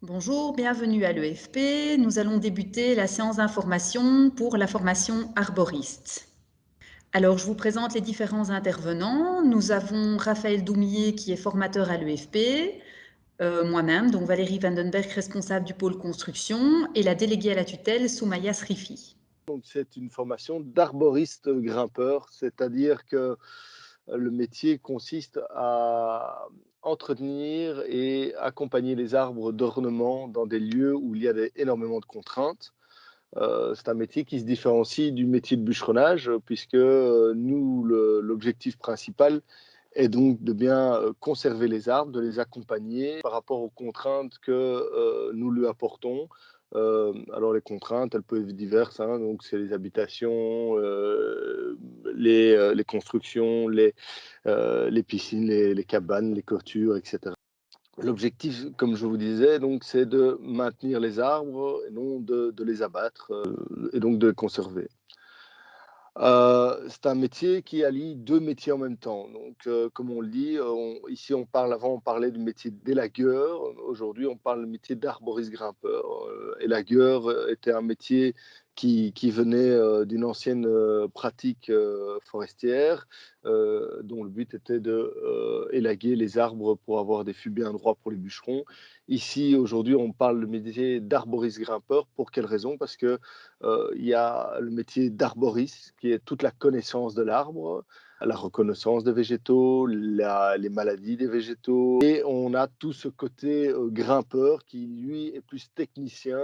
Bonjour, bienvenue à l'EFP. Nous allons débuter la séance d'information pour la formation arboriste. Alors, je vous présente les différents intervenants. Nous avons Raphaël Doumier qui est formateur à l'EFP, moi-même, donc Valérie Vandenberg, responsable du pôle construction, et la déléguée à la tutelle, Soumaya Srifi. Donc, c'est une formation d'arboriste grimpeur, c'est-à-dire que le métier consiste à entretenir et accompagner les arbres d'ornement dans des lieux où il y a énormément de contraintes. C'est un métier qui se différencie du métier de bûcheronnage, puisque nous, l'objectif principal est donc de bien conserver les arbres, de les accompagner par rapport aux contraintes que nous lui apportons. Alors les contraintes, elles peuvent être diverses, hein, donc c'est les habitations, les constructions, les piscines, les cabanes, les clôtures, etc. L'objectif, comme je vous disais, donc, c'est de maintenir les arbres et non de les abattre et donc de les conserver. C'est un métier qui allie 2 métiers en même temps. Donc, comme on le dit, ici avant on parlait du métier d'élagueur. Aujourd'hui, on parle du métier d'arboriste grimpeur. Élagueur était un métier qui venait d'une ancienne pratique forestière, dont le but était de élaguer les arbres pour avoir des fûts bien droits pour les bûcherons. Ici, aujourd'hui, on parle du métier d'arboriste grimpeur. Pour quelle raison? Parce que il y a le métier d'arboriste, qui est toute la connaissance de l'arbre, la reconnaissance des végétaux, les maladies des végétaux. Et on a tout ce côté grimpeur qui, lui, est plus technicien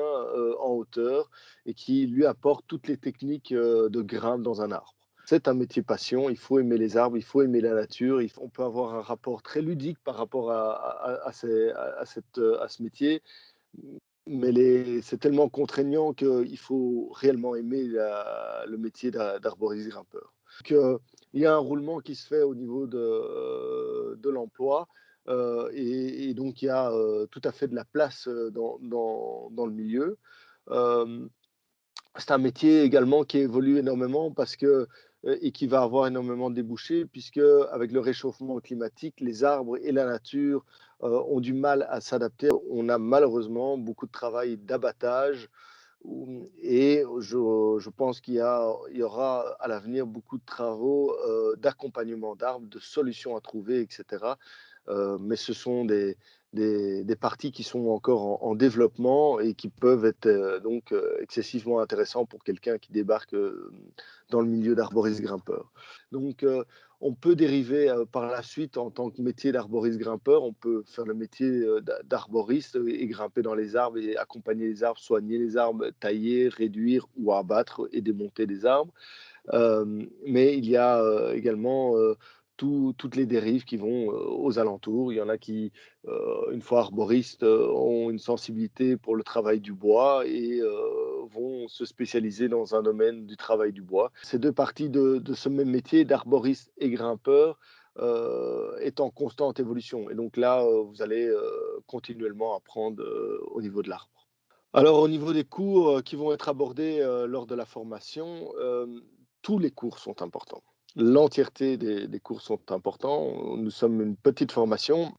en hauteur et qui, lui, apporte toutes les techniques de grimpe dans un arbre. C'est un métier passion, il faut aimer les arbres, il faut aimer la nature, on peut avoir un rapport très ludique par rapport à ce métier, mais c'est tellement contraignant qu'il faut réellement aimer le métier d'arboriste grimpeur. Donc, il y a un roulement qui se fait au niveau de l'emploi, et donc il y a tout à fait de la place dans le milieu. Euh, c'est un métier également qui évolue énormément et qui va avoir énormément de débouchés, puisque avec le réchauffement climatique, les arbres et la nature ont du mal à s'adapter. On a malheureusement beaucoup de travail d'abattage, et je pense il y aura à l'avenir beaucoup de travaux d'accompagnement d'arbres, de solutions à trouver, etc. Mais ce sont des parties qui sont encore en développement et qui peuvent être donc excessivement intéressants pour quelqu'un qui débarque dans le milieu d'arboriste grimpeur. Donc, on peut dériver par la suite en tant que métier d'arboriste grimpeur, on peut faire le métier d'arboriste et grimper dans les arbres et accompagner les arbres, soigner les arbres, tailler, réduire ou abattre et démonter des arbres. Mais il y a également toutes les dérives qui vont aux alentours. Il y en a qui, une fois arboristes, ont une sensibilité pour le travail du bois et vont se spécialiser dans un domaine du travail du bois. Ces deux parties de ce même métier, d'arboriste et grimpeur, est en constante évolution. Et donc là, vous allez continuellement apprendre au niveau de l'arbre. Alors, au niveau des cours qui vont être abordés lors de la formation, tous les cours sont importants. L'entièreté des cours sont importants. Nous sommes une petite formation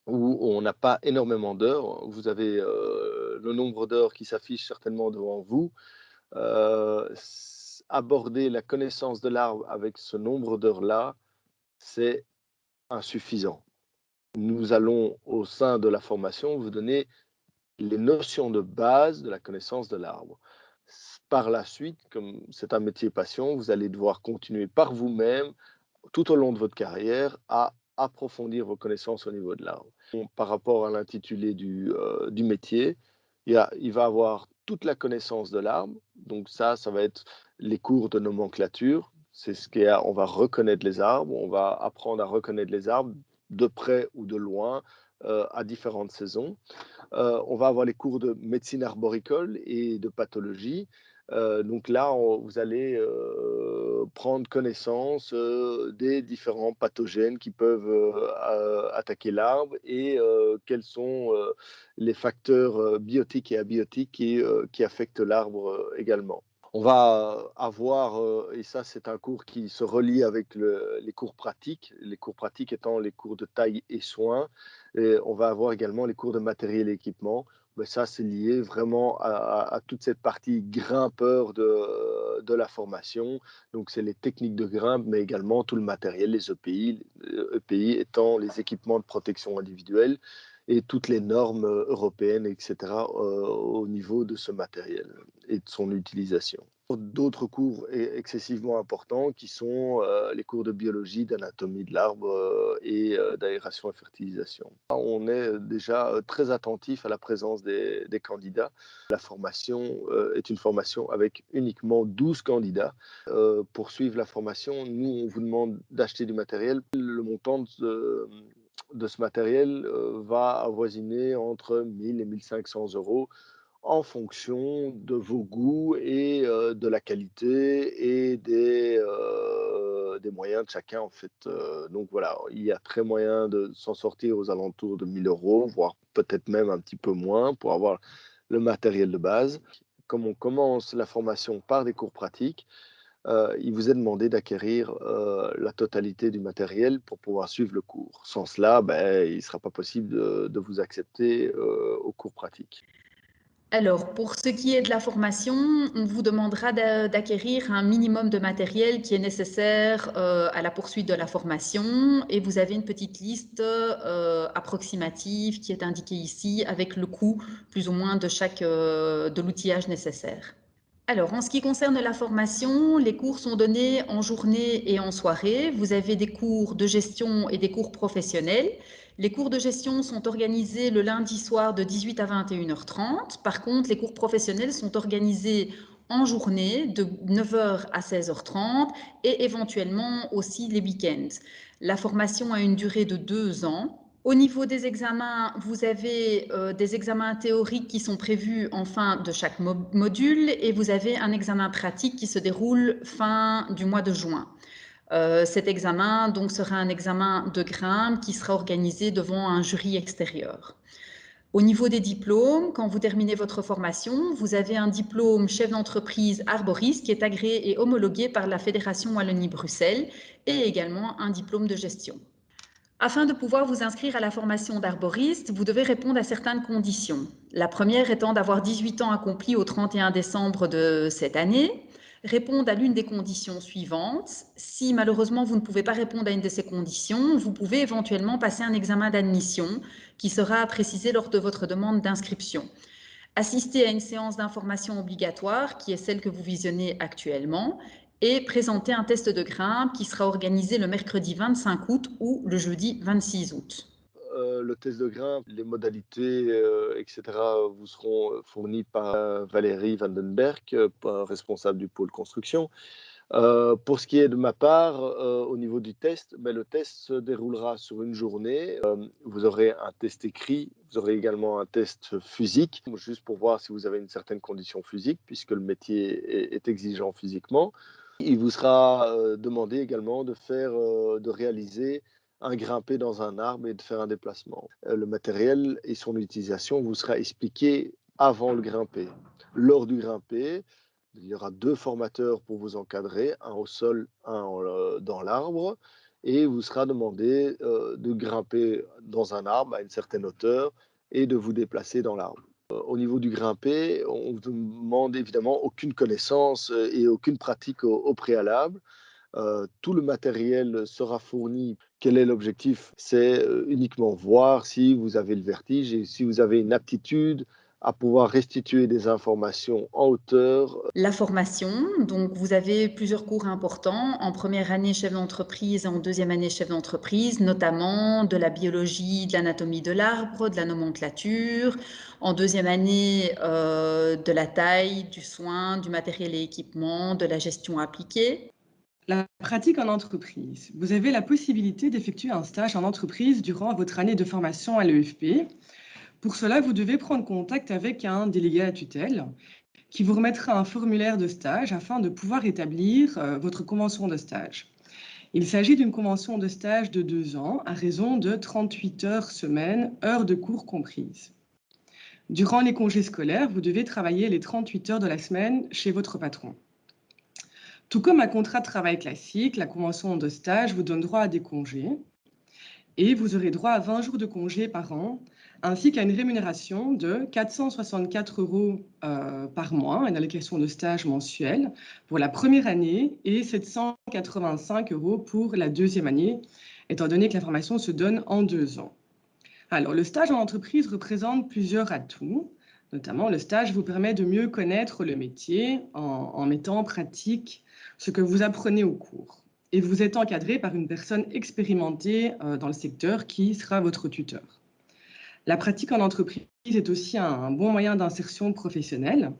où on n'a pas énormément d'heures. Vous avez le nombre d'heures qui s'affiche certainement devant vous. Aborder la connaissance de l'arbre avec ce nombre d'heures-là, c'est insuffisant. Nous allons, au sein de la formation, vous donner les notions de base de la connaissance de l'arbre. Par la suite, comme c'est un métier passion, vous allez devoir continuer par vous-même, tout au long de votre carrière, à approfondir vos connaissances au niveau de l'arbre. Par rapport à l'intitulé du métier, il va avoir toute la connaissance de l'arbre. Donc ça va être les cours de nomenclature. C'est on va reconnaître les arbres, on va apprendre à reconnaître les arbres de près ou de loin, à différentes saisons. On va avoir les cours de médecine arboricole et de pathologie. Donc là, vous allez prendre connaissance des différents pathogènes qui peuvent attaquer l'arbre et quels sont les facteurs biotiques et abiotiques qui affectent l'arbre également. On va avoir, et ça c'est un cours qui se relie avec les cours pratiques étant les cours de taille et soins, et on va avoir également les cours de matériel et équipement. Mais ça, c'est lié vraiment à toute cette partie grimpeur de la formation. Donc c'est les techniques de grimpe, mais également tout le matériel, les EPI, EPI étant les équipements de protection individuelle et toutes les normes européennes, etc., au niveau de ce matériel et de son utilisation. D'autres cours excessivement importants qui sont les cours de biologie, d'anatomie de l'arbre et d'aération et fertilisation. On est déjà très attentif à la présence des candidats. La formation est une formation avec uniquement 12 candidats. Pour suivre la formation, nous, on vous demande d'acheter du matériel. Le montant de ce matériel va avoisiner entre 1000 et 1500 euros en fonction de vos goûts et de la qualité et des moyens de chacun, en fait. Donc voilà, il y a très moyen de s'en sortir aux alentours de 1000 euros, voire peut-être même un petit peu moins pour avoir le matériel de base. Comme on commence la formation par des cours pratiques, il vous est demandé d'acquérir la totalité du matériel pour pouvoir suivre le cours. Sans cela, ben, il ne sera pas possible de vous accepter au cours pratique. Alors, pour ce qui est de la formation, on vous demandera d'acquérir un minimum de matériel qui est nécessaire à la poursuite de la formation et vous avez une petite liste approximative qui est indiquée ici avec le coût plus ou moins de de l'outillage nécessaire. Alors, en ce qui concerne la formation, les cours sont donnés en journée et en soirée. Vous avez des cours de gestion et des cours professionnels. Les cours de gestion sont organisés le lundi soir de 18 à 21h30. Par contre, les cours professionnels sont organisés en journée de 9h à 16h30 et éventuellement aussi les week-ends. La formation a une durée de 2 ans. Au niveau des examens, vous avez des examens théoriques qui sont prévus en fin de chaque module et vous avez un examen pratique qui se déroule fin du mois de juin. Cet examen donc sera un examen de grimpe qui sera organisé devant un jury extérieur. Au niveau des diplômes, quand vous terminez votre formation, vous avez un diplôme chef d'entreprise arboriste qui est agréé et homologué par la Fédération Wallonie-Bruxelles et également un diplôme de gestion. Afin de pouvoir vous inscrire à la formation d'arboriste, vous devez répondre à certaines conditions. La première étant d'avoir 18 ans accomplis au 31 décembre de cette année, répondre à l'une des conditions suivantes. Si malheureusement vous ne pouvez pas répondre à une de ces conditions, vous pouvez éventuellement passer un examen d'admission qui sera précisé lors de votre demande d'inscription. Assister à une séance d'information obligatoire, qui est celle que vous visionnez actuellement, et présenter un test de grimpe qui sera organisé le mercredi 25 août ou le jeudi 26 août. Le test de grimpe, les modalités, etc., vous seront fournis par Valérie Vandenberg, responsable du pôle construction. Pour ce qui est de ma part, au niveau du test, ben, le test se déroulera sur une journée. Vous aurez un test écrit, vous aurez également un test physique, juste pour voir si vous avez une certaine condition physique, puisque le métier est exigeant physiquement. Il vous sera demandé également de réaliser un grimpé dans un arbre et de faire un déplacement. Le matériel et son utilisation vous sera expliqué avant le grimpé. Lors du grimpé, il y aura 2 formateurs pour vous encadrer, un au sol, un dans l'arbre, et il vous sera demandé de grimper dans un arbre à une certaine hauteur et de vous déplacer dans l'arbre. Au niveau du grimper, on vous demande évidemment aucune connaissance et aucune pratique au préalable. Tout le matériel sera fourni. Quel est l'objectif? C'est uniquement voir si vous avez le vertige et si vous avez une aptitude à pouvoir restituer des informations en hauteur. La formation, donc vous avez plusieurs cours importants en première année chef d'entreprise et en deuxième année chef d'entreprise, notamment de la biologie, de l'anatomie de l'arbre, de la nomenclature. En deuxième année, de la taille, du soin, du matériel et équipement, de la gestion appliquée. La pratique en entreprise. Vous avez la possibilité d'effectuer un stage en entreprise durant votre année de formation à l'EFP. Pour cela, vous devez prendre contact avec un délégué à tutelle qui vous remettra un formulaire de stage afin de pouvoir établir votre convention de stage. Il s'agit d'une convention de stage de 2 ans à raison de 38 heures semaine, heures de cours comprises. Durant les congés scolaires, vous devez travailler les 38 heures de la semaine chez votre patron. Tout comme un contrat de travail classique, la convention de stage vous donne droit à des congés et vous aurez droit à 20 jours de congés par an, ainsi qu'à une rémunération de 464 € par mois, une allocation de stage mensuelle pour la première année et 785 € pour la deuxième année, étant donné que la formation se donne en 2 ans. Alors, le stage en entreprise représente plusieurs atouts. Notamment, le stage vous permet de mieux connaître le métier en mettant en pratique ce que vous apprenez au cours. Et vous êtes encadré par une personne expérimentée dans le secteur qui sera votre tuteur. La pratique en entreprise est aussi un bon moyen d'insertion professionnelle.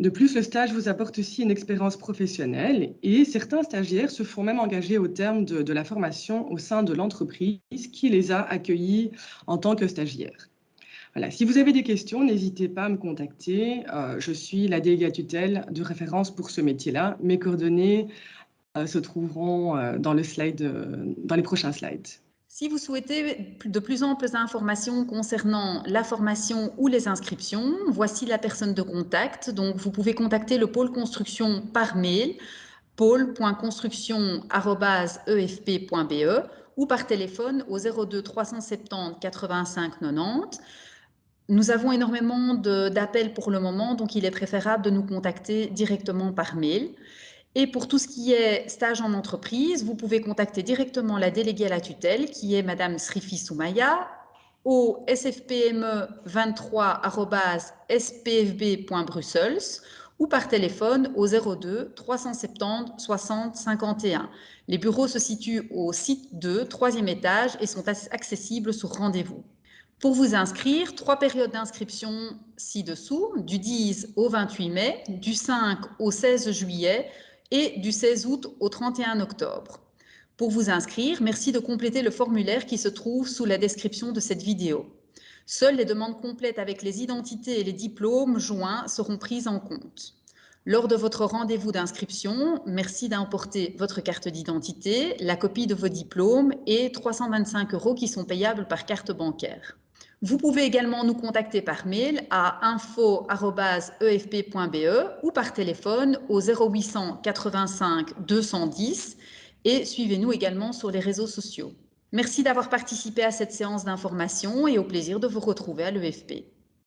De plus, le stage vous apporte aussi une expérience professionnelle et certains stagiaires se font même engager au terme de la formation au sein de l'entreprise qui les a accueillis en tant que stagiaires. Voilà. Si vous avez des questions, n'hésitez pas à me contacter. Je suis la déléguée à tutelle de référence pour ce métier-là. Mes coordonnées se trouveront dans les prochains slides. Si vous souhaitez de plus amples informations concernant la formation ou les inscriptions, voici la personne de contact. Donc, vous pouvez contacter le pôle construction par mail, pôle.construction@efp.be ou par téléphone au 02 370 85 90. Nous avons énormément d'appels pour le moment, donc il est préférable de nous contacter directement par mail. Et pour tout ce qui est stage en entreprise, vous pouvez contacter directement la déléguée à la tutelle, qui est Madame Srifi Soumaya, au sfpme23@spfb.brussels ou par téléphone au 02 370 60 51. Les bureaux se situent au site 2, 3e étage et sont accessibles sur rendez-vous. Pour vous inscrire, 3 périodes d'inscription ci-dessous, du 10 au 28 mai, du 5 au 16 juillet, et du 16 août au 31 octobre. Pour vous inscrire, merci de compléter le formulaire qui se trouve sous la description de cette vidéo. Seules les demandes complètes avec les identités et les diplômes joints seront prises en compte. Lors de votre rendez-vous d'inscription, merci d'emporter votre carte d'identité, la copie de vos diplômes et 325 € qui sont payables par carte bancaire. Vous pouvez également nous contacter par mail à info@efp.be ou par téléphone au 0800 85 210 et suivez-nous également sur les réseaux sociaux. Merci d'avoir participé à cette séance d'information et au plaisir de vous retrouver à l'EFP.